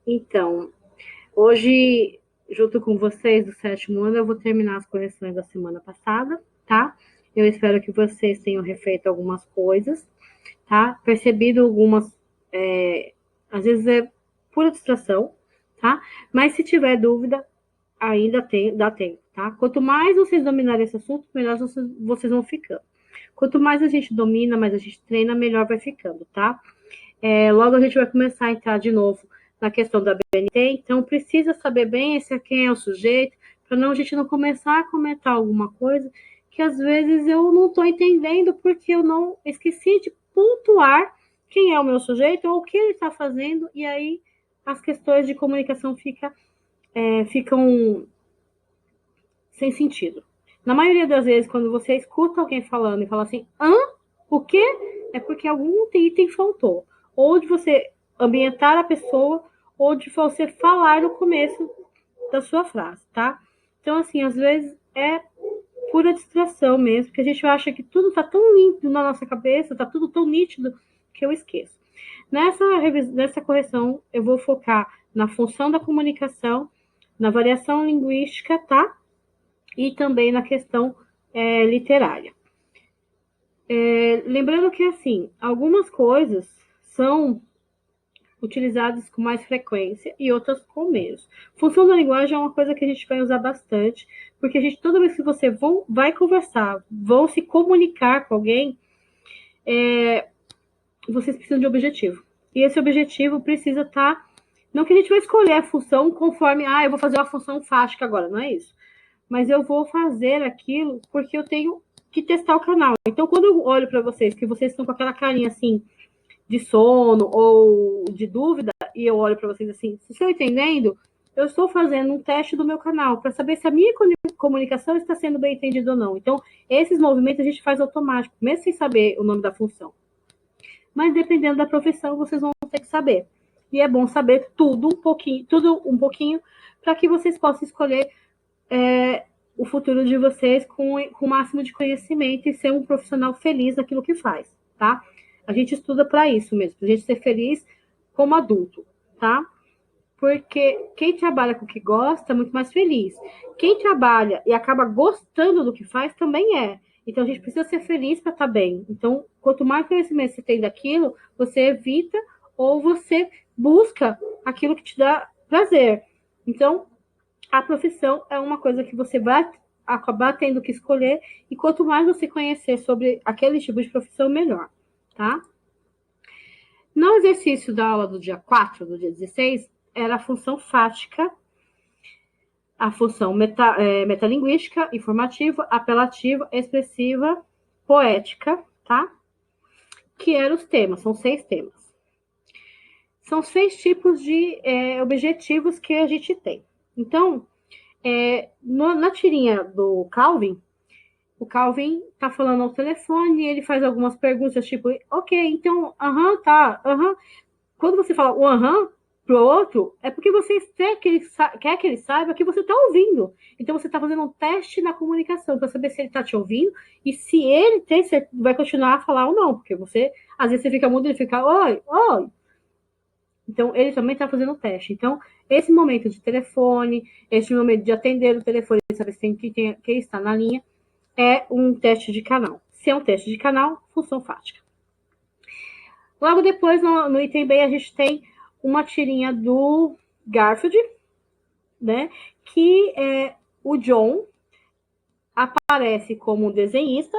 Então, hoje, junto com vocês do sétimo ano, eu vou terminar as correções da semana passada, tá? Eu espero que vocês tenham refeito algumas coisas, tá? Percebido algumas, às vezes é pura distração, tá? Mas se tiver dúvida, ainda dá tempo, tá? Quanto mais vocês dominarem esse assunto, melhor vocês vão ficando. Quanto mais a gente domina, mais a gente treina, melhor vai ficando, tá? Logo a gente vai começar a entrar de novo na questão da BNT, então precisa saber bem quem é o sujeito, para a gente não começar a comentar alguma coisa que às vezes eu não estou entendendo porque eu não esqueci de pontuar quem é o meu sujeito ou o que ele está fazendo, e aí as questões de comunicação ficam sem sentido. Na maioria das vezes, quando você escuta alguém falando e fala assim, o quê? É porque algum item faltou. Ou de você ambientar a pessoa, ou de você falar no começo da sua frase, tá? Então, assim, às vezes é pura distração mesmo, porque a gente acha que tudo tá tão limpo na nossa cabeça, tá tudo tão nítido, que eu esqueço. Nessa correção, eu vou focar na função da comunicação, na variação linguística, tá? E também na questão literária. Lembrando que, assim, algumas coisas são utilizadas com mais frequência e outras com menos. Função da linguagem é uma coisa que a gente vai usar bastante, porque toda vez que você vai conversar, vão se comunicar com alguém, vocês precisam de objetivo. E esse objetivo precisa estar. Não que a gente vai escolher a função conforme, eu vou fazer uma função fática agora, não é isso. Mas eu vou fazer aquilo porque eu tenho que testar o canal. Então, quando eu olho para vocês, que vocês estão com aquela carinha assim, de sono ou de dúvida, e eu olho para vocês assim, se estão entendendo, eu estou fazendo um teste do meu canal para saber se a minha comunicação está sendo bem entendida ou não. Então, esses movimentos a gente faz automático, mesmo sem saber o nome da função. Mas dependendo da profissão, vocês vão ter que saber. E é bom saber tudo um pouquinho, para que vocês possam escolher o futuro de vocês com o máximo de conhecimento e ser um profissional feliz naquilo que faz, tá? A gente estuda para isso mesmo, para a gente ser feliz como adulto, tá? Porque quem trabalha com o que gosta é muito mais feliz. Quem trabalha e acaba gostando do que faz também é. Então a gente precisa ser feliz para estar bem. Então, quanto mais conhecimento você tem daquilo, você evita ou você busca aquilo que te dá prazer. Então, a profissão é uma coisa que você vai acabar tendo que escolher, e quanto mais você conhecer sobre aquele tipo de profissão, melhor, tá? No exercício da aula do dia 4, do dia 16, era a função fática, a função metalinguística, informativa, apelativa, expressiva, poética, tá? Que eram os temas, são 6 temas. São 6 tipos de objetivos que a gente tem. Então, na tirinha do Calvin, o Calvin tá falando ao telefone e ele faz algumas perguntas, tipo, ok, então, tá, Quando você fala o pro outro, é porque você quer que ele saiba que você tá ouvindo. Então você tá fazendo um teste na comunicação para saber se ele tá te ouvindo e se ele vai continuar a falar ou não, porque às vezes você fica mudo e ele fica, oi, oi. Então ele também tá fazendo um teste. Então, esse momento de telefone, esse momento de atender o telefone, saber se tem quem está na linha, é um teste de canal. Se é um teste de canal, função fática. Logo depois, no item B, a gente tem uma tirinha do Garfield, né? Que o John aparece como um desenhista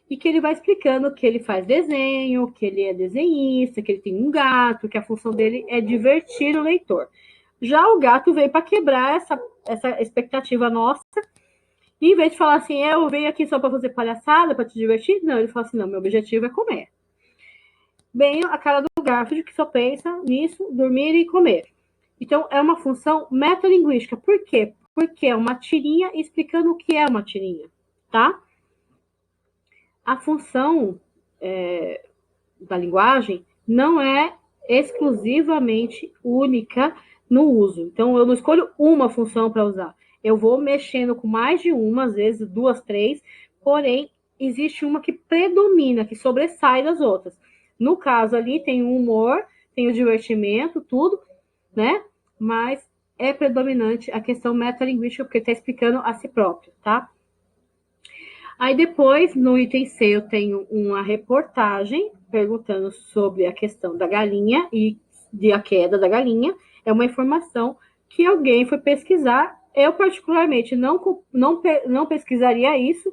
e que ele vai explicando que ele faz desenho, que ele é desenhista, que ele tem um gato, que a função dele é divertir o leitor. Já o gato veio para quebrar essa expectativa nossa. E em vez de falar assim, eu venho aqui só para fazer palhaçada, para te divertir, não, ele fala assim, não, meu objetivo é comer. Bem a cara do Garfield, que só pensa nisso, dormir e comer. Então, é uma função metalinguística. Por quê? Porque é uma tirinha explicando o que é uma tirinha, tá? A função da linguagem não é exclusivamente única no uso. Então, eu não escolho uma função para usar. Eu vou mexendo com mais de uma, às vezes 2, 3, porém, existe uma que predomina, que sobressai das outras. No caso ali, tem o humor, tem o divertimento, tudo, né? mas é predominante a questão metalinguística, porque está explicando a si próprio, tá? Aí depois, no item C, eu tenho uma reportagem perguntando sobre a questão da galinha e de a queda da galinha. É uma informação que alguém foi pesquisar. Eu, particularmente, não pesquisaria isso,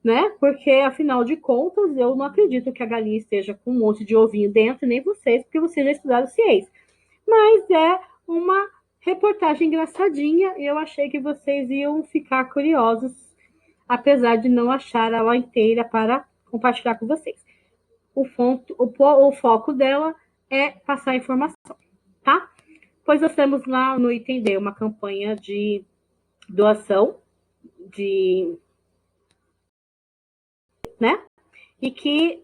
né? Porque, afinal de contas, eu não acredito que a galinha esteja com um monte de ovinho dentro, nem vocês, porque vocês já estudaram ciência. Mas é uma reportagem engraçadinha e eu achei que vocês iam ficar curiosos, apesar de não achar ela inteira para compartilhar com vocês. O foco dela é passar informação, tá? Pois nós temos lá no item D uma campanha de doação de, né? E que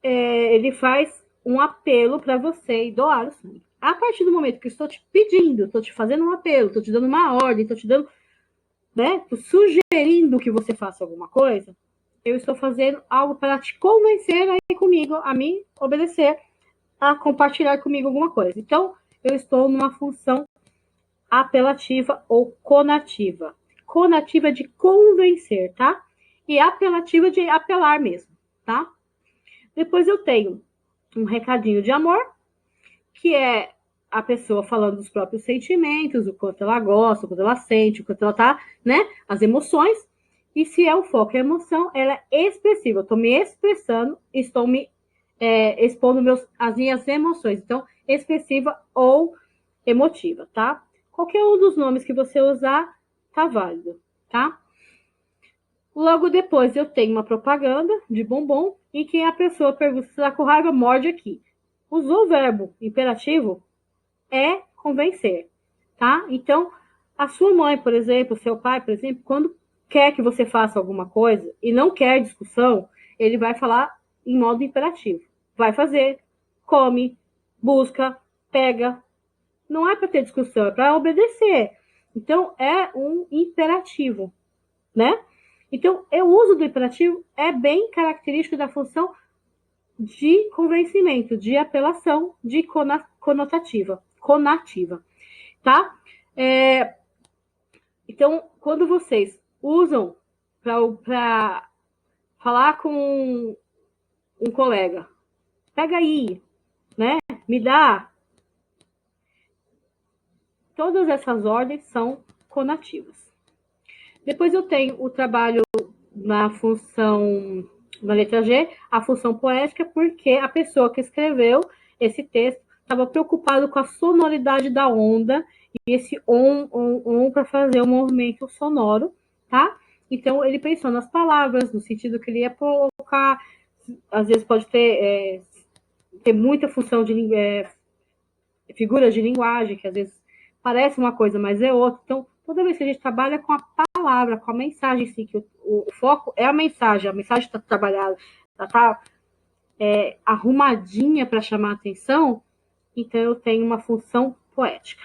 ele faz um apelo para você doar o sangue. A partir do momento que eu estou te pedindo, estou te fazendo um apelo, estou te dando uma ordem, estou te dando, né? Tô sugerindo que você faça alguma coisa, eu estou fazendo algo para te convencer a ir comigo, a me obedecer, a compartilhar comigo alguma coisa. Então, eu estou numa função apelativa ou conativa. Conativa de convencer, tá? E apelativa de apelar mesmo, tá? Depois eu tenho um recadinho de amor, que é a pessoa falando dos próprios sentimentos, o quanto ela gosta, o quanto ela sente, o quanto ela tá, né? As emoções. E se é o foco e a emoção, ela é expressiva. Eu estou me expressando, estou me expondo as minhas emoções. Então, expressiva ou emotiva, tá? Qualquer um dos nomes que você usar, tá válido, tá? Logo depois eu tenho uma propaganda de bombom em que a pessoa pergunta se está com raiva, morde aqui. Usou o verbo imperativo, é convencer, tá? Então, a sua mãe, por exemplo, seu pai, por exemplo, quando quer que você faça alguma coisa e não quer discussão, ele vai falar em modo imperativo. Vai fazer, come, busca, pega. Não é para ter discussão, é para obedecer. Então, é um imperativo, né? Então, o uso do imperativo é bem característico da função de convencimento, de apelação, de conativa, tá? Então, quando vocês usam para falar com um colega, pega aí, né? Me dá. Todas essas ordens são conativas. Depois eu tenho o trabalho na função, na letra G, a função poética, porque a pessoa que escreveu esse texto estava preocupado com a sonoridade da onda e esse on para fazer o movimento sonoro, tá? Então ele pensou nas palavras, no sentido que ele ia colocar, às vezes pode ter muita função de figuras de linguagem, que às vezes parece uma coisa, mas é outra. Então, toda vez que a gente trabalha com a palavra, com a mensagem, sim, que o foco é a mensagem está trabalhada, ela está arrumadinha para chamar a atenção, então eu tenho uma função poética.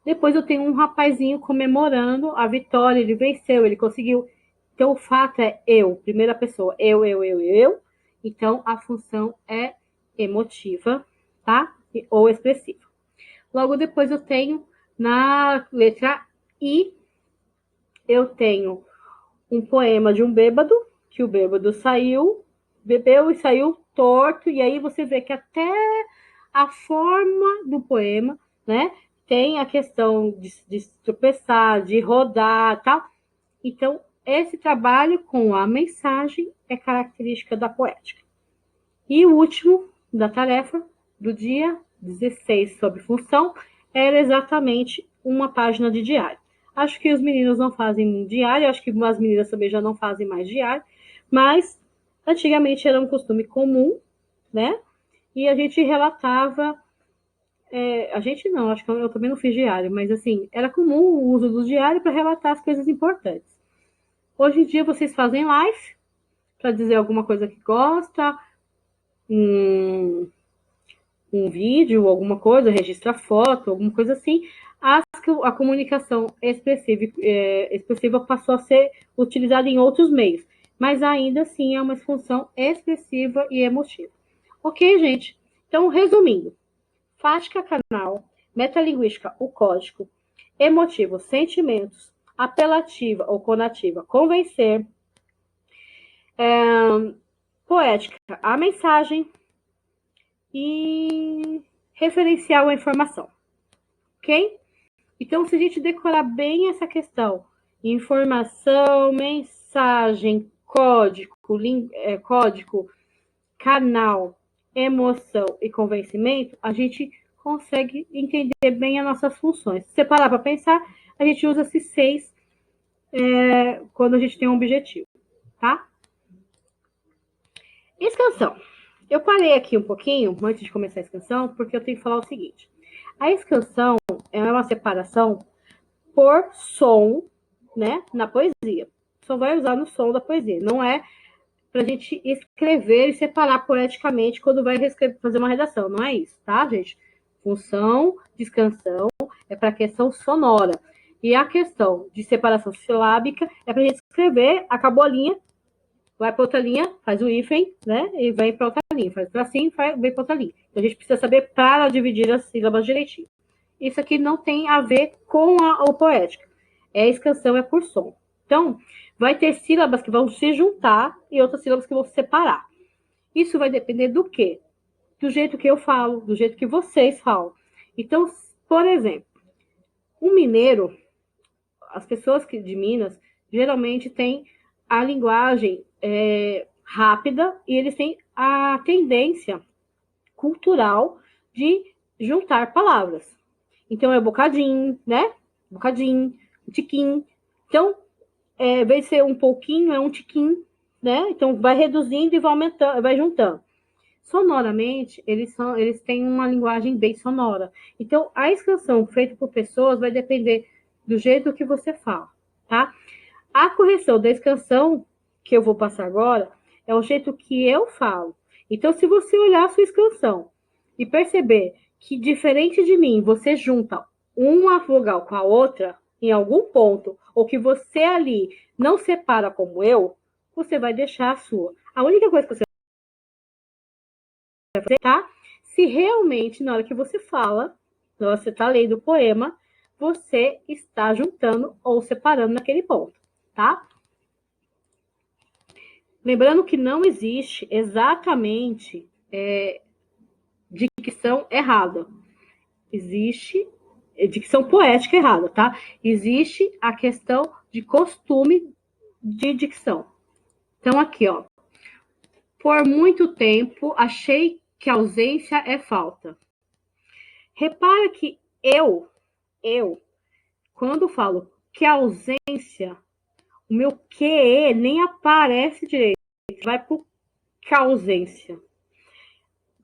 Depois eu tenho um rapazinho comemorando a vitória, ele venceu, ele conseguiu. Então o fato é eu, primeira pessoa, eu. Então a função é emotiva, tá? Ou expressiva. Logo depois eu tenho na letra I, eu tenho um poema de um bêbado, que o bêbado saiu, bebeu e saiu torto, e aí você vê que até a forma do poema, né, tem a questão de tropeçar, de rodar, tal. Então, esse trabalho com a mensagem é característica da poética. E o último da tarefa do dia 16 sobre função era exatamente uma página de diário. Acho que os meninos não fazem diário, acho que as meninas também já não fazem mais diário, mas antigamente era um costume comum, né? E a gente relatava, a gente não, acho que eu também não fiz diário, mas assim, era comum o uso do diário para relatar as coisas importantes. Hoje em dia vocês fazem live para dizer alguma coisa que gosta, um vídeo, alguma coisa, registra foto, alguma coisa assim, a comunicação expressiva passou a ser utilizada em outros meios, mas ainda assim é uma função expressiva e emotiva. Ok, gente? Então, resumindo, Fática Canal metalinguística, o código, emotivo, sentimentos, apelativa ou conativa, convencer, poética, a mensagem e referencial a informação, ok? Então, se a gente decorar bem essa questão, informação, mensagem, código, canal, emoção e convencimento, a gente consegue entender bem as nossas funções. Se você parar para pensar, a gente usa esses 6 quando a gente tem um objetivo, tá? Escansão. Eu parei aqui um pouquinho, antes de começar a escansão, porque eu tenho que falar o seguinte. A escansão é uma separação por som, né, na poesia. Só vai usar no som da poesia. Não é pra gente escrever e separar poeticamente quando vai fazer uma redação. Não é isso, tá, gente? Função de escansão é para questão sonora. E a questão de separação silábica é pra gente escrever, acabou a linha, vai para outra linha, faz o hífen, né? E vem para outra linha. Faz assim, vem para outra linha. Então a gente precisa saber para dividir as sílabas direitinho. Isso aqui não tem a ver com a poética. A escansão é por som. Então, vai ter sílabas que vão se juntar e outras sílabas que vão se separar. Isso vai depender do quê? Do jeito que eu falo, do jeito que vocês falam. Então, por exemplo, um mineiro, as pessoas de Minas, geralmente têm a linguagem rápida e eles têm a tendência cultural de juntar palavras. Então, é bocadinho, né? Bocadinho, tiquinho. Então, vai ser um pouquinho, é um tiquinho, né? Então, vai reduzindo e vai aumentando, vai juntando. Sonoramente, eles têm uma linguagem bem sonora. Então, a escansão feita por pessoas vai depender do jeito que você fala, tá? A correção da escansão, que eu vou passar agora, é o jeito que eu falo. Então, se você olhar a sua escansão e perceber que, diferente de mim, você junta uma vogal com a outra em algum ponto, ou que você ali não separa como eu, você vai deixar a sua. A única coisa que você vai fazer, tá? Se realmente, na hora que você fala, na hora que você está lendo o poema, você está juntando ou separando naquele ponto, tá? Lembrando que não existe exatamente dicção errada. Existe dicção poética errada, tá? Existe a questão de costume de dicção. Então, aqui, ó. Por muito tempo, achei que ausência é falta. Repara que eu, quando falo que ausência, o meu que nem aparece direito. Vai por ausência.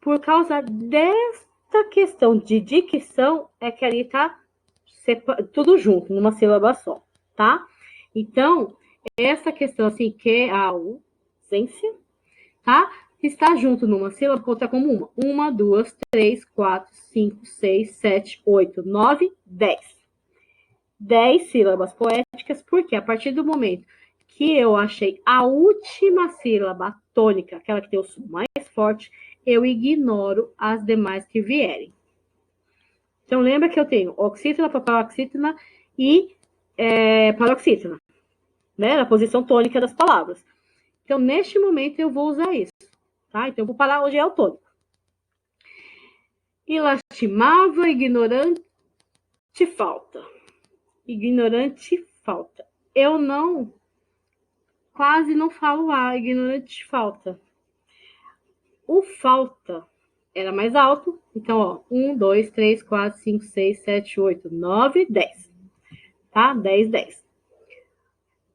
Por causa desta questão de dicção, é que ali tá tudo junto, numa sílaba só, tá? Então, essa questão assim, que a ausência, tá? Está junto numa sílaba, conta como uma. 1, 2, 3, 4, 5, 6, 7, 8, 9, 10. 10 sílabas poéticas, porque a partir do momento que eu achei a última sílaba tônica, aquela que tem o som mais forte, eu ignoro as demais que vierem. Então, lembra que eu tenho oxítona, paroxítona e paroxítona, né? Na posição tônica das palavras. Então, neste momento, eu vou usar isso, tá? Então, eu vou parar onde é o tônico. E lastimava, ignorante, falta. Ignorante, falta. Eu quase não falo ignorante, falta. O falta era mais alto. Então, ó, 1, 2, 3, 4, 5, 6, 7, 8, 9, 10. Tá? 10, 10.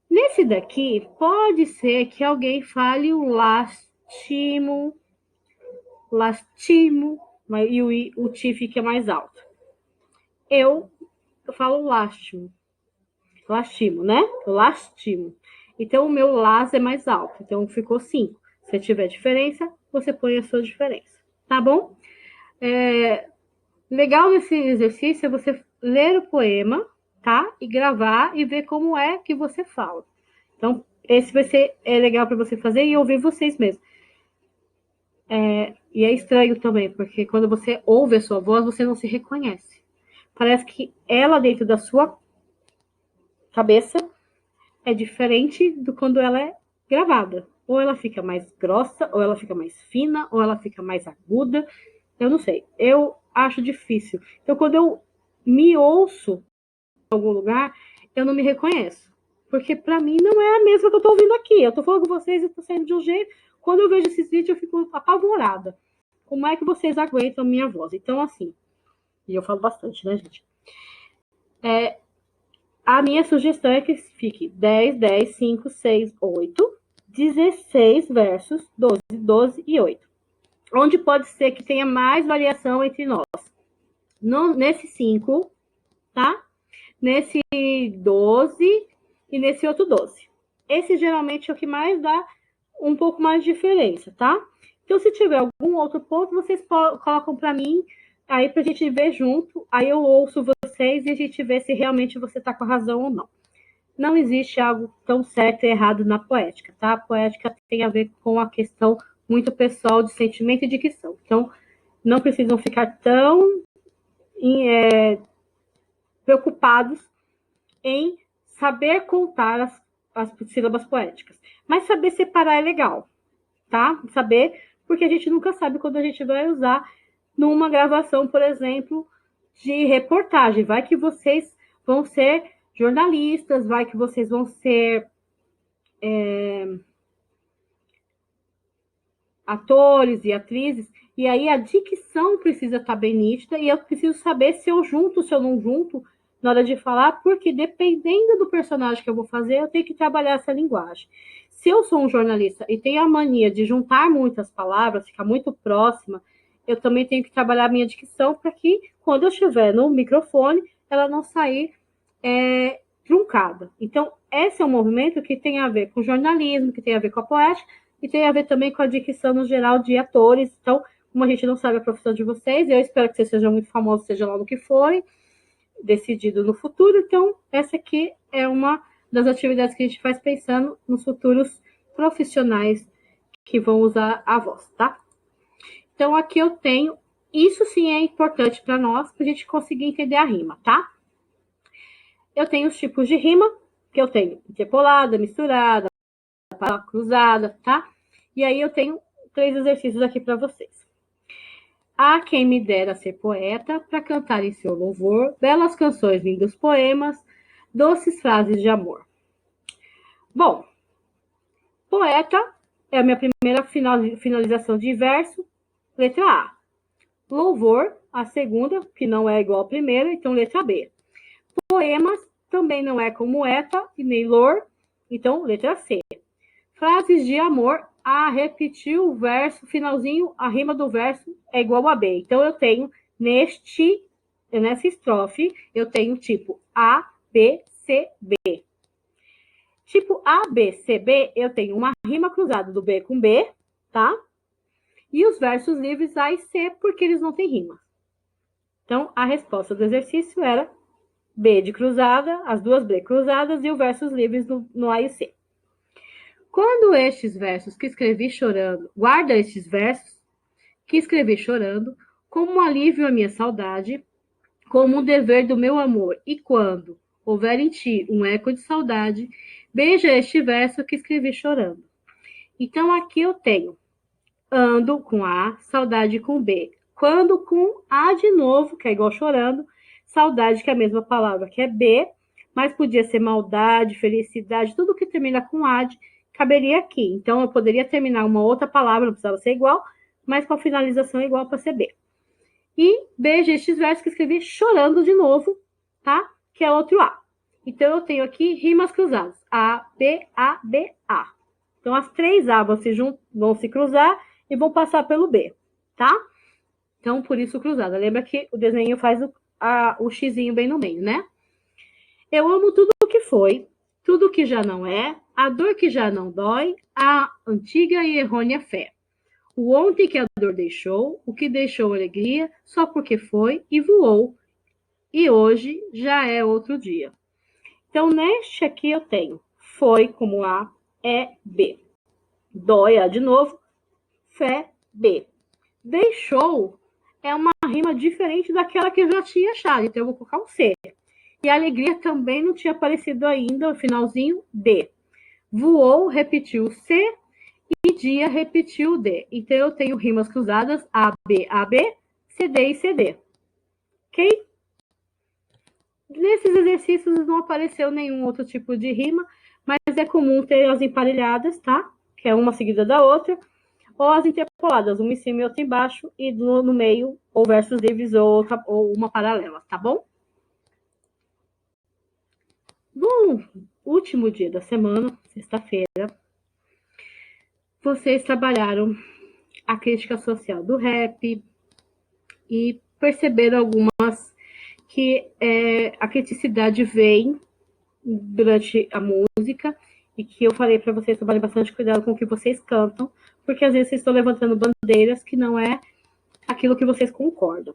Nesse daqui, pode ser que alguém fale o lastimo, e o ti fica mais alto. Eu falo lastimo, né? Eu lastimo. Então, o meu las é mais alto. Então, ficou 5. Se tiver diferença, você põe a sua diferença. Tá bom? Legal nesse exercício é você ler o poema, tá? E gravar e ver como é que você fala. Então, esse vai ser legal para você fazer e ouvir vocês mesmos. E é estranho também, porque quando você ouve a sua voz, você não se reconhece. Parece que ela, dentro da sua cabeça, é diferente do quando ela é gravada. Ou ela fica mais grossa, ou ela fica mais fina, ou ela fica mais aguda. Eu não sei. Eu acho difícil. Então, quando eu me ouço em algum lugar, eu não me reconheço. Porque pra mim não é a mesma que eu tô ouvindo aqui. Eu tô falando com vocês e tô saindo de um jeito. Quando eu vejo esses vídeos, eu fico apavorada. Como é que vocês aguentam a minha voz? Então, assim, e eu falo bastante, né, gente? A minha sugestão é que fique 10, 10, 5, 6, 8, 16 versos, 12, 12 e 8. Onde pode ser que tenha mais variação entre nós? Nesse 5, tá? Nesse 12 e nesse outro 12. Esse geralmente é o que mais dá um pouco mais de diferença, tá? Então, se tiver algum outro ponto, vocês colocam para mim, aí pra gente ver junto, aí eu ouço vocês e a gente vê se realmente você tá com a razão ou não. Não existe algo tão certo e errado na poética, tá? A poética tem a ver com a questão muito pessoal de sentimento e dicção. Então, não precisam ficar tão preocupados em saber contar as sílabas poéticas. Mas saber separar é legal, tá? Saber, porque a gente nunca sabe quando a gente vai usar numa gravação, por exemplo, de reportagem. Vai que vocês vão ser jornalistas, vai que vocês vão ser atores e atrizes, e aí a dicção precisa estar bem nítida, e eu preciso saber se eu junto, se eu não junto, na hora de falar, porque dependendo do personagem que eu vou fazer, eu tenho que trabalhar essa linguagem. Se eu sou um jornalista e tenho a mania de juntar muitas palavras, ficar muito próxima, eu também tenho que trabalhar a minha dicção para que, quando eu estiver no microfone, ela não sair truncada. Então, esse é um movimento que tem a ver com jornalismo, que tem a ver com a poética, e tem a ver também com a dicção no geral de atores. Então, como a gente não sabe a profissão de vocês, eu espero que vocês sejam muito famosos, seja lá no que forem, decidido no futuro. Então, essa aqui é uma das atividades que a gente faz pensando nos futuros profissionais que vão usar a voz, tá? Então, aqui eu tenho, isso sim é importante para nós, para a gente conseguir entender a rima, tá? Eu tenho os tipos de rima, que eu tenho interpolada, misturada, cruzada, tá? E aí eu tenho 3 exercícios aqui para vocês. Há quem me dera ser poeta para cantar em seu louvor belas canções, lindos poemas, doces frases de amor. Bom, poeta é a minha primeira finalização de verso, letra A. Louvor, a segunda, que não é igual à primeira, então letra B. Poemas também não é como eta e nem lor, então letra C. Frases de amor, A repetir o verso, finalzinho, a rima do verso é igual a B. Então eu tenho nessa estrofe, eu tenho tipo A, B, C, B. Tipo A, B, C, B, eu tenho uma rima cruzada do B com B, tá? E os versos livres A e C, porque eles não têm rima. Então, a resposta do exercício era B de cruzada, as duas B cruzadas e os versos livres no A e C. Quando estes versos que escrevi chorando, guarda estes versos que escrevi chorando, como um alívio à minha saudade, como um dever do meu amor, e quando houver em ti um eco de saudade, beija este verso que escrevi chorando. Então aqui eu tenho ando com A, saudade com B. Quando com A de novo, que é igual chorando, saudade, que é a mesma palavra, que é B, mas podia ser maldade, felicidade, tudo que termina com ad, caberia aqui. Então, eu poderia terminar uma outra palavra, não precisava ser igual, mas com a finalização igual para ser B. E beija estes versos que escrevi chorando de novo, tá? Que é outro A. Então, eu tenho aqui rimas cruzadas. A, B, A, B, A. Então, as 3 A vão se cruzar e vão passar pelo B, tá? Então, por isso cruzada. Lembra que o desenho faz o xizinho bem no meio, né? Eu amo tudo o que foi, tudo o que já não é, a dor que já não dói, a antiga e errônea fé. O ontem que a dor deixou, o que deixou alegria, só porque foi e voou. E hoje já é outro dia. Então, neste aqui eu tenho foi como A, é B. Dói A de novo, fé, B. Deixou é uma rima diferente daquela que eu já tinha achado, então eu vou colocar um C. E alegria também não tinha aparecido ainda, o finalzinho D. Voou, repetiu o C, e dia repetiu o D. Então eu tenho rimas cruzadas A, B, CD e CD. Ok? Nesses exercícios não apareceu nenhum outro tipo de rima, mas é comum ter as emparelhadas, tá? Que é uma seguida da outra, ou as interpoladas, uma em cima e outra embaixo, e no meio, ou versos livres ou uma paralela, tá bom? No último dia da semana, sexta-feira, vocês trabalharam a crítica social do rap e perceberam algumas que a criticidade vem durante a música e que eu falei para vocês tomarem bastante cuidado com o que vocês cantam, porque às vezes vocês estão levantando bandeiras que não é aquilo que vocês concordam.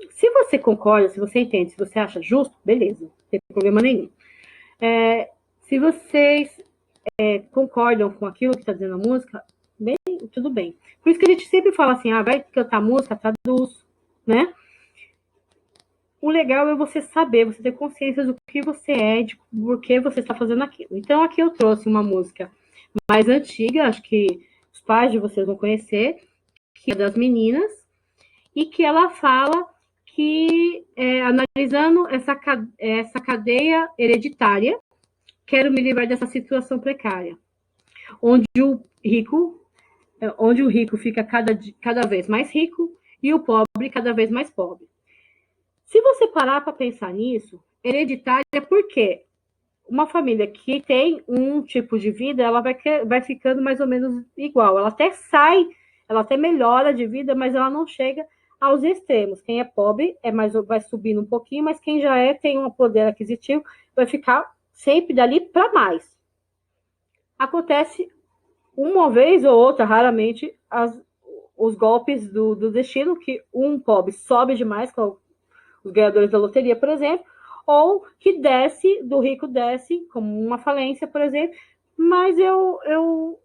Se você concorda, se você entende, se você acha justo, beleza, não tem problema nenhum. Se vocês concordam com aquilo que está dizendo a música, bem, tudo bem. Por isso que a gente sempre fala assim, vai cantar música, traduz, né? O legal é você saber, você ter consciência do que você é, de por que você está fazendo aquilo. Então aqui eu trouxe uma música mais antiga, acho que os pais de vocês vão conhecer, que é das meninas, e que ela fala que, analisando essa cadeia hereditária, quero me livrar dessa situação precária, onde o rico fica cada vez mais rico e o pobre cada vez mais pobre. Se você parar para pensar nisso, hereditária é porque uma família que tem um tipo de vida, ela vai ficando mais ou menos igual. Ela até melhora de vida, mas ela não chega aos extremos. Quem é pobre vai subindo um pouquinho, mas quem já tem um poder aquisitivo vai ficar sempre dali para mais. Acontece uma vez ou outra, raramente, os golpes do destino, que um pobre sobe demais, com os ganhadores da loteria, por exemplo, ou que do rico desce, como uma falência, por exemplo, mas eu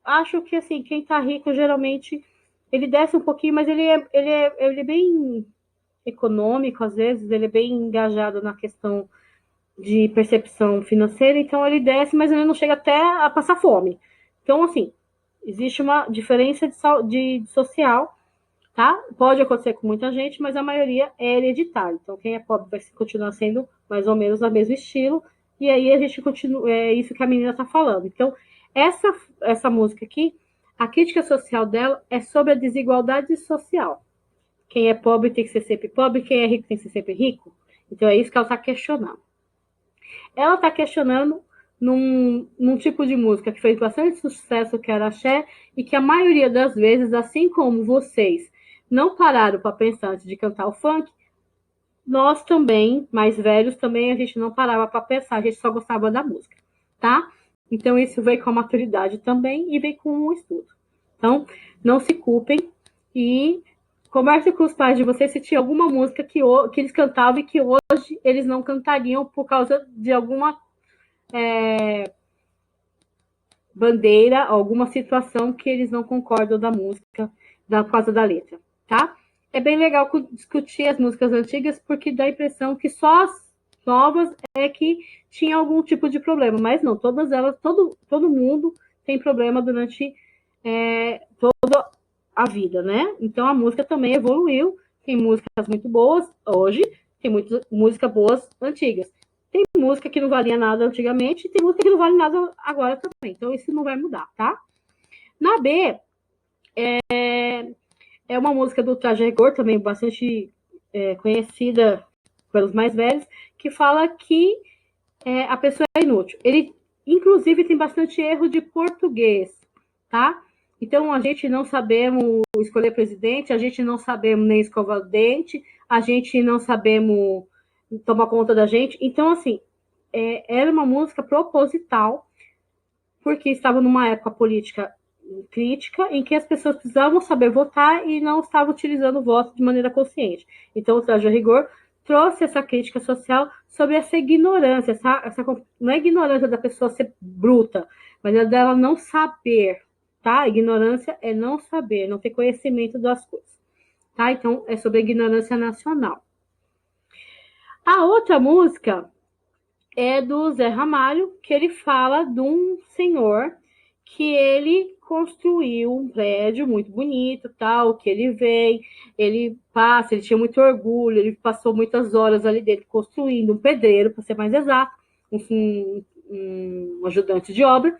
acho que, assim, quem tá rico, geralmente, ele desce um pouquinho, mas ele é bem econômico, às vezes, ele é bem engajado na questão de percepção financeira, então ele desce, mas ele não chega até a passar fome. Então, assim, existe uma diferença de social, tá? Pode acontecer com muita gente, mas a maioria é hereditário. Então, quem é pobre vai continuar sendo mais ou menos do mesmo estilo. E aí a gente continua, é isso que a menina está falando. Então, essa música aqui, a crítica social dela é sobre a desigualdade social. Quem é pobre tem que ser sempre pobre, quem é rico tem que ser sempre rico. Então, é isso que ela está questionando. Ela está questionando num tipo de música que fez bastante sucesso, que era axé, e que a maioria das vezes, assim como vocês não pararam para pensar antes de cantar o funk, nós também, mais velhos, também a gente não parava para pensar, a gente só gostava da música, tá? Então isso veio com a maturidade também e veio com o estudo. Então, não se culpem e converse com os pais de vocês se tinha alguma música que eles cantavam e que hoje eles não cantariam por causa de alguma bandeira, alguma situação que eles não concordam da música, por causa da letra, tá? É bem legal discutir as músicas antigas, porque dá a impressão que só as novas é que tinha algum tipo de problema, mas não, todas elas, todo mundo tem problema durante toda a vida, né? Então a música também evoluiu, tem músicas muito boas hoje, tem muitas músicas boas antigas. Tem música que não valia nada antigamente e tem música que não vale nada agora também. Então isso não vai mudar, tá? Na B, é uma música do Traje Rigor, também bastante conhecida pelos mais velhos, que fala que a pessoa é inútil. Ele, inclusive, tem bastante erro de português, tá? Então, a gente não sabemos escolher presidente, a gente não sabemos nem escovar o dente, a gente não sabemos tomar conta da gente. Então, assim, era uma música proposital, porque estava numa época política crítica em que as pessoas precisavam saber votar e não estavam utilizando o voto de maneira consciente. Então, o Traje a Rigor trouxe essa crítica social sobre essa ignorância, não é ignorância da pessoa ser bruta, mas é dela não saber, tá? A ignorância é não saber, não ter conhecimento das coisas. tá? Então, é sobre a ignorância nacional. A outra música é do Zé Ramalho, que ele fala de um senhor que ele construiu um prédio muito bonito, tal, que ele vem, ele passa, ele tinha muito orgulho, ele passou muitas horas ali dentro construindo, um pedreiro, para ser mais exato, um ajudante de obra,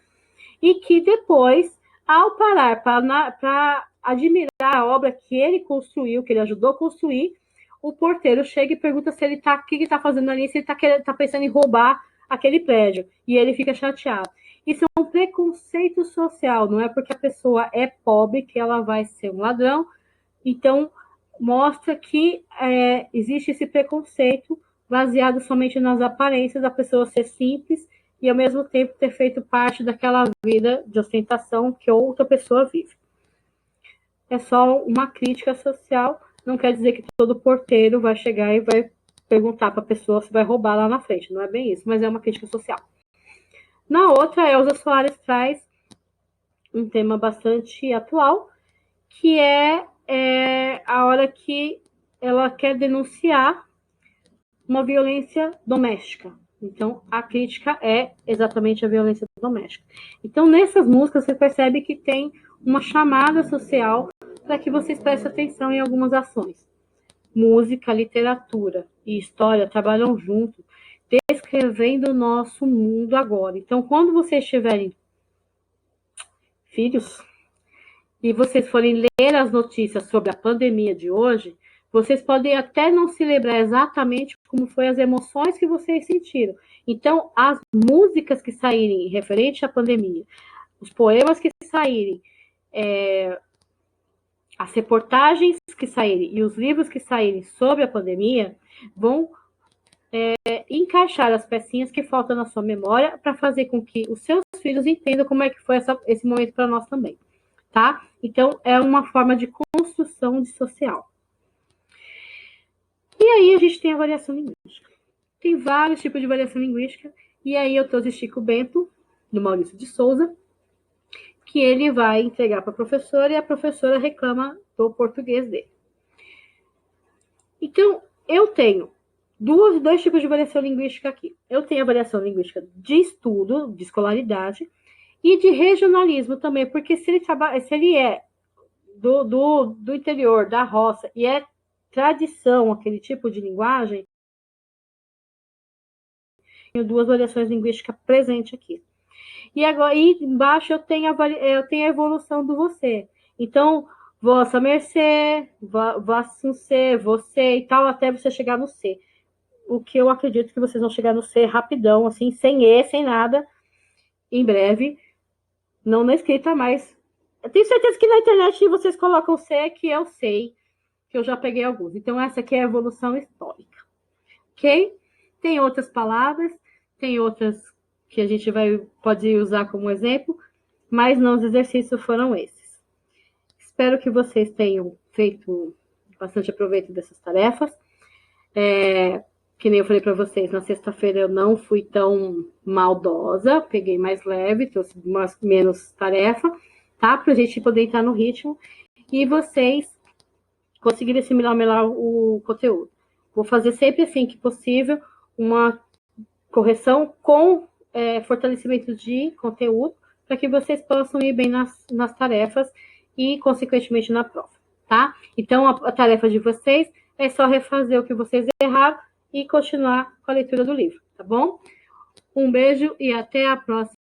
e que depois, ao parar para admirar a obra que ele construiu, que ele ajudou a construir, o porteiro chega e pergunta se ele tá, o que ele está fazendo ali, se ele está pensando em roubar aquele prédio. E ele fica chateado. Isso é um preconceito social, não é porque a pessoa é pobre que ela vai ser um ladrão. Então, mostra que existe esse preconceito baseado somente nas aparências da pessoa ser simples e, ao mesmo tempo, ter feito parte daquela vida de ostentação que outra pessoa vive. É só uma crítica social, não quer dizer que todo porteiro vai chegar e vai perguntar para a pessoa se vai roubar lá na frente, não é bem isso, mas é uma crítica social. Na outra, a Elza Soares traz um tema bastante atual, que é a hora que ela quer denunciar uma violência doméstica. Então, a crítica é exatamente a violência doméstica. Então, nessas músicas, você percebe que tem uma chamada social para que vocês prestem atenção em algumas ações. Música, literatura e história trabalham junto, descrevendo o nosso mundo agora. Então, quando vocês tiverem filhos e vocês forem ler as notícias sobre a pandemia de hoje, vocês podem até não se lembrar exatamente como foi as emoções que vocês sentiram. Então, as músicas que saírem referente à pandemia, os poemas que saírem, as reportagens que saírem e os livros que saírem sobre a pandemia vão encaixar as pecinhas que faltam na sua memória para fazer com que os seus filhos entendam como é que foi esse momento para nós também, tá? Então, é uma forma de construção de social. E aí a gente tem a variação linguística. Tem vários tipos de variação linguística, e aí eu trouxe Chico Bento, do Maurício de Souza, que ele vai entregar para a professora e a professora reclama do português dele. Então, eu tenho dois tipos de variação linguística aqui. Eu tenho a variação linguística de estudo, de escolaridade, e de regionalismo também, porque se ele é do interior, da roça, e é tradição, aquele tipo de linguagem, tenho duas variações linguísticas presentes aqui. E agora, aí embaixo eu tenho a evolução do você. Então, vossa mercê, vosso ser, você e tal, até você chegar no C. O que eu acredito que vocês vão chegar no C rapidão, assim, sem E, sem nada, em breve. Não na escrita, mas eu tenho certeza que na internet vocês colocam C, que eu sei, que eu já peguei alguns. Então, essa aqui é a evolução histórica. Ok? Tem outras palavras, tem outras que a gente pode usar como exemplo, mas não, os exercícios foram esses. Espero que vocês tenham feito bastante aproveito dessas tarefas. Que nem eu falei para vocês, na sexta-feira eu não fui tão maldosa, peguei mais leve, trouxe menos tarefa, tá? Para a gente poder entrar no ritmo e vocês conseguirem assimilar melhor o conteúdo. Vou fazer sempre assim que possível uma correção com fortalecimento de conteúdo para que vocês possam ir bem nas tarefas e, consequentemente, na prova, tá? Então, a tarefa de vocês é só refazer o que vocês erraram e continuar com a leitura do livro, tá bom? Um beijo e até a próxima.